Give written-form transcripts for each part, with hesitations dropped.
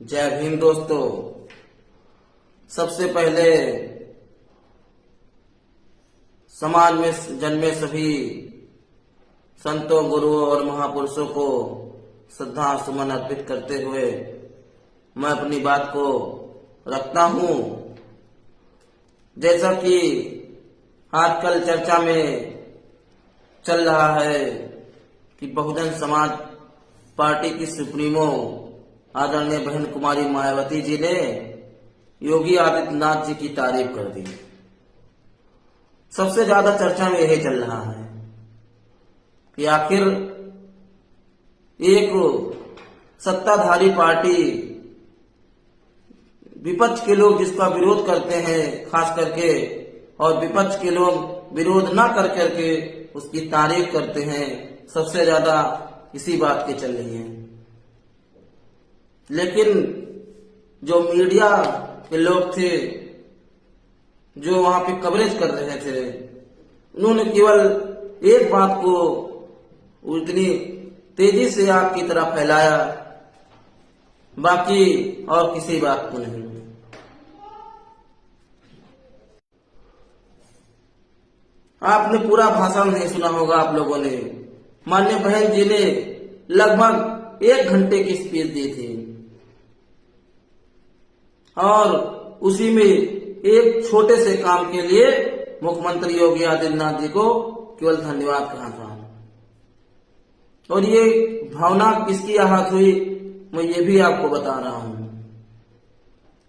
जय भीम दोस्तों। सबसे पहले समाज में जन्मे सभी संतों, गुरुओं और महापुरुषों को श्रद्धा सुमन अर्पित करते हुए मैं अपनी बात को रखता हूं। जैसा कि आजकल चर्चा में चल रहा है कि बहुजन समाज पार्टी की सुप्रीमो आदरणीय बहन कुमारी मायावती जी ने योगी आदित्यनाथ जी की तारीफ कर दी। सबसे ज्यादा चर्चा में यही चल रहा है कि आखिर एक सत्ताधारी पार्टी, विपक्ष के लोग जिसका विरोध करते हैं खास करके, और विपक्ष के लोग विरोध ना कर करके उसकी तारीफ करते हैं, सबसे ज्यादा इसी बात की चल रही है। लेकिन जो मीडिया के लोग थे जो वहां पे कवरेज कर रहे थे, उन्होंने केवल एक बात को उतनी तेजी से आग की तरह फैलाया, बाकी और किसी बात को नहीं। आपने पूरा भाषण नहीं सुना होगा आप लोगों ने। माननीय बहन जी ने लगभग 1 घंटे की स्पीच दी थी और उसी में एक छोटे से काम के लिए मुख्यमंत्री योगी आदित्यनाथ जी को केवल धन्यवाद कहा था। और ये भावना किसकी आहत हुई मैं ये भी आपको बता रहा हूं,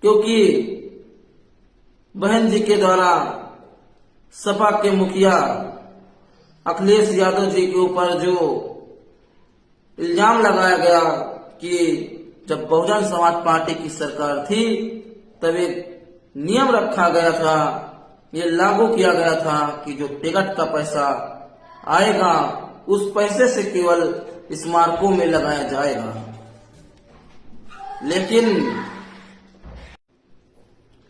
क्योंकि बहन जी के द्वारा सपा के मुखिया अखिलेश यादव जी के ऊपर जो इल्जाम लगाया गया कि जब बहुजन समाज पार्टी की सरकार थी तब एक नियम रखा गया था, ये लागू किया गया था कि जो टिकट का पैसा आएगा उस पैसे से केवल स्मारकों में लगाया जाएगा।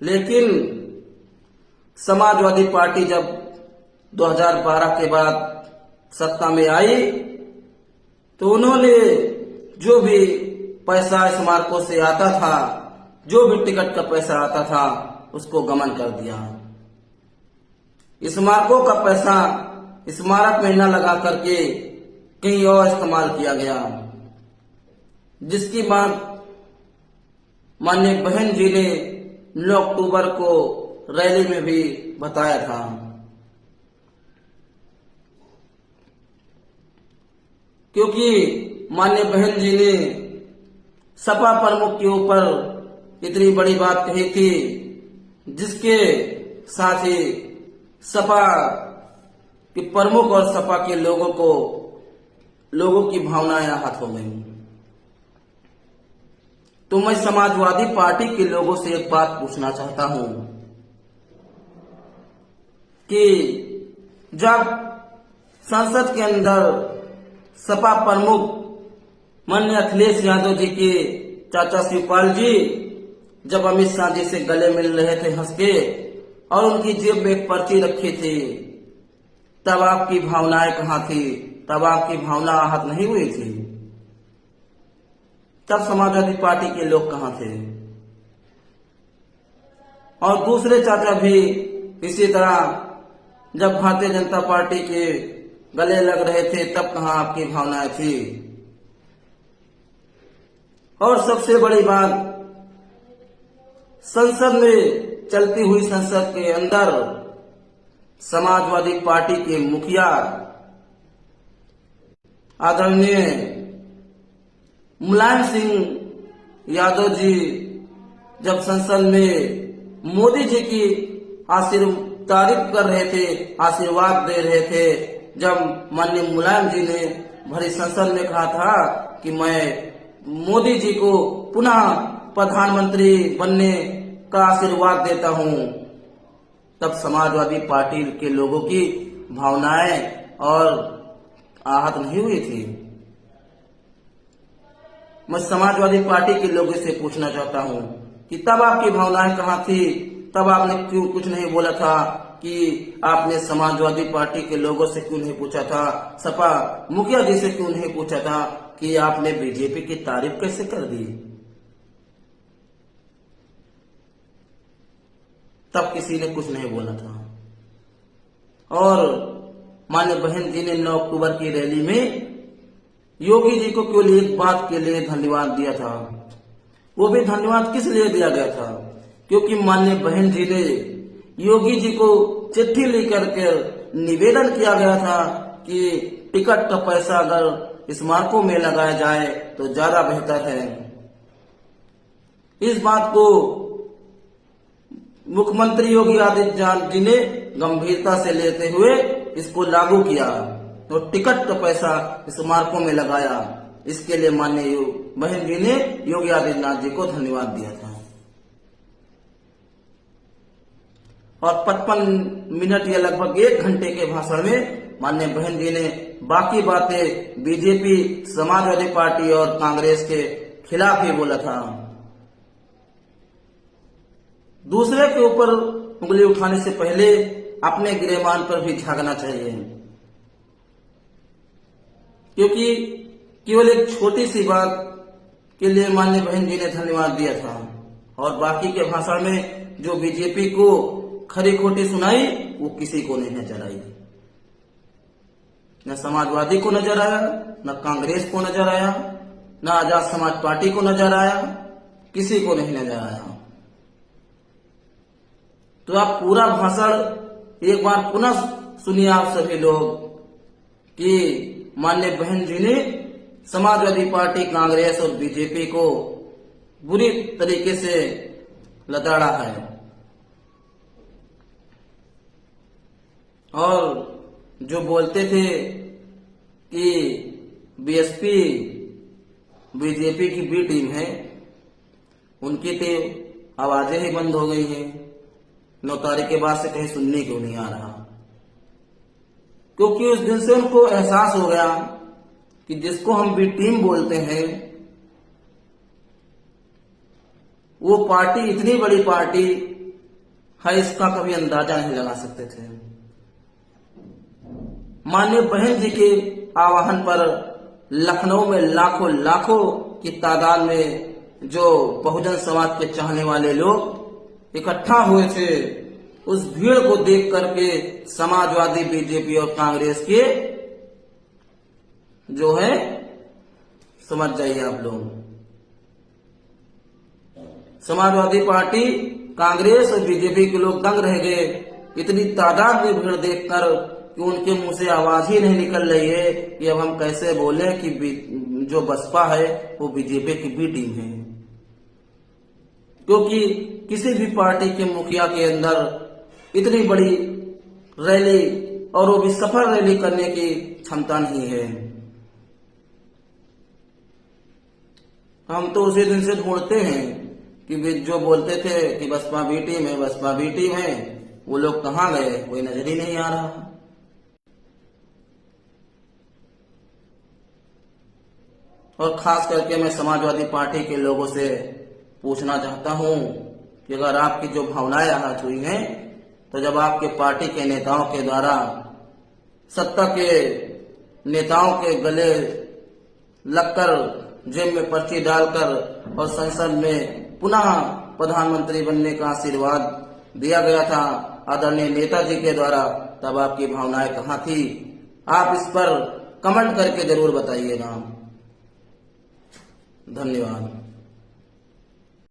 लेकिन समाजवादी पार्टी जब 2012 के बाद सत्ता में आई तो उन्होंने जो भी पैसा स्मारकों से आता था, जो भी टिकट का पैसा आता था, उसको गमन कर दिया। स्मारकों का पैसा स्मारक में न लगा करके कहीं और इस्तेमाल किया गया, जिसकी बात माननीय बहन जी ने 9 अक्टूबर को रैली में भी बताया था। क्योंकि माननीय बहन जी ने सपा प्रमुख के ऊपर इतनी बड़ी बात कही थी, जिसके साथ ही सपा के प्रमुख और सपा के लोगों की भावनाएं आहत हो गई। तो मैं समाजवादी पार्टी के लोगों से एक बात पूछना चाहता हूं कि जब संसद के अंदर सपा प्रमुख माननीय अखिलेश यादव जी के चाचा शिवपाल जी जब अमित शाह जी से गले मिल रहे थे हंस के, और उनकी जेब में एक पर्ची रखी थी, तब आपकी भावनाएं कहाँ थी? तब आपकी भावना आहत नहीं हुई थी? तब समाजवादी पार्टी के लोग कहाँ थे? और दूसरे चाचा भी इसी तरह जब भारतीय जनता पार्टी के गले लग रहे थे तब कहाँ आपकी भावनाएं थी? और सबसे बड़ी बात, संसद में चलती हुई संसद के अंदर समाजवादी पार्टी के मुखिया आदरणीय मुलायम सिंह यादव जी जब संसद में मोदी जी की तारीफ कर रहे थे, आशीर्वाद दे रहे थे, जब माननीय मुलायम जी ने भरी संसद में कहा था कि मैं मोदी जी को पुनः प्रधानमंत्री बनने का आशीर्वाद देता हूं, तब समाजवादी पार्टी के लोगों की भावनाएं और आहत नहीं हुई थी? मैं समाजवादी पार्टी के लोगों से पूछना चाहता हूं कि तब आपकी भावनाएं कहाँ थी? तब आपने क्यों कुछ नहीं बोला था कि आपने समाजवादी पार्टी के लोगों से क्यों नहीं पूछा था, सपा मुखिया जी से क्यों नहीं पूछा था कि आपने बीजेपी की तारीफ कैसे कर दी? तब किसी ने कुछ नहीं बोला था। और माननीय बहन जी ने 9 अक्टूबर की रैली में योगी जी को केवल एक बात के लिए धन्यवाद दिया था। वो भी धन्यवाद किस लिए दिया गया था? क्योंकि माननीय बहन जी ने योगी जी को चिट्ठी लेकर के निवेदन किया गया था कि टिकट का पैसा अगर स्मारकों में लगाया जाए तो ज्यादा बेहतर है। इस बात को मुख्यमंत्री योगी आदित्यनाथ जी ने गंभीरता से लेते हुए इसको लागू किया तो टिकट का पैसा स्मारकों में लगाया। इसके लिए माननीय बहन जी ने योगी आदित्यनाथ जी को धन्यवाद दिया था। और 55 मिनट या लगभग 1 घंटे के भाषण में माननीय बहन जी ने बाकी बातें बीजेपी, समाजवादी पार्टी और कांग्रेस के खिलाफ ही बोला था। दूसरे के ऊपर उंगली उठाने से पहले अपने गिरेबान पर भी झांकना चाहिए, क्योंकि केवल एक छोटी सी बात के लिए माननीय बहन जी ने धन्यवाद दिया था और बाकी के भाषण में जो बीजेपी को खरी खोटी सुनाई वो किसी को नहीं नजर आई। न समाजवादी को नजर आया, न कांग्रेस को नजर आया, न आजाद समाज पार्टी को नजर आया, किसी को नहीं नजर आया। तो आप पूरा भाषण एक बार पुनः सुनिए आप सभी लोग कि माननीय बहन जी ने समाजवादी पार्टी, कांग्रेस और बीजेपी को बुरी तरीके से लताड़ा है। और जो बोलते थे कि बीएसपी बीजेपी की बी टीम है, उनकी तो आवाजें ही बंद हो गई हैं। 9 तारीख के बाद से कहीं सुनने क्यों नहीं आ रहा? क्योंकि उस दिन से उनको एहसास हो गया कि जिसको हम बी टीम बोलते हैं वो पार्टी इतनी बड़ी पार्टी है, इसका कभी अंदाजा नहीं लगा सकते थे। माननीय बहन जी के आह्वान पर लखनऊ में लाखों लाखों की तादाद में जो बहुजन समाज के चाहने वाले लोग इकट्ठा हुए थे। उस भीड़ को देख करके समाजवादी, बीजेपी और कांग्रेस के जो है समझ जाइए आप लोग, समाजवादी पार्टी, कांग्रेस और बीजेपी के लोग दंग रह गए। इतनी तादाद में भीड़ देखकर कि उनके मुंह से आवाज ही नहीं निकल रही है कि अब हम कैसे बोले कि जो बसपा है वो बीजेपी की बी टीम है। क्योंकि किसी भी पार्टी के मुखिया के अंदर इतनी बड़ी रैली और वो भी सफल रैली करने की क्षमता नहीं है। हम तो उसी दिन से ढूंढते हैं कि जो बोलते थे कि बसपा बी टीम है, बसपा बी टीम है, वो लोग कहाँ गए? कोई नजर ही नहीं आ रहा। और खास करके मैं समाजवादी पार्टी के लोगों से पूछना चाहता हूं कि अगर आपकी जो भावनाएं आहत हुई हैं तो जब आपके पार्टी के नेताओं के द्वारा सत्ता के नेताओं के गले लगकर जेब में पर्ची डालकर और संसद में पुनः प्रधानमंत्री बनने का आशीर्वाद दिया गया था आदरणीय नेताजी के द्वारा, तब आपकी भावनाएं कहाँ थी? आप इस पर कमेंट करके जरूर बताइएगा। धन्यवाद।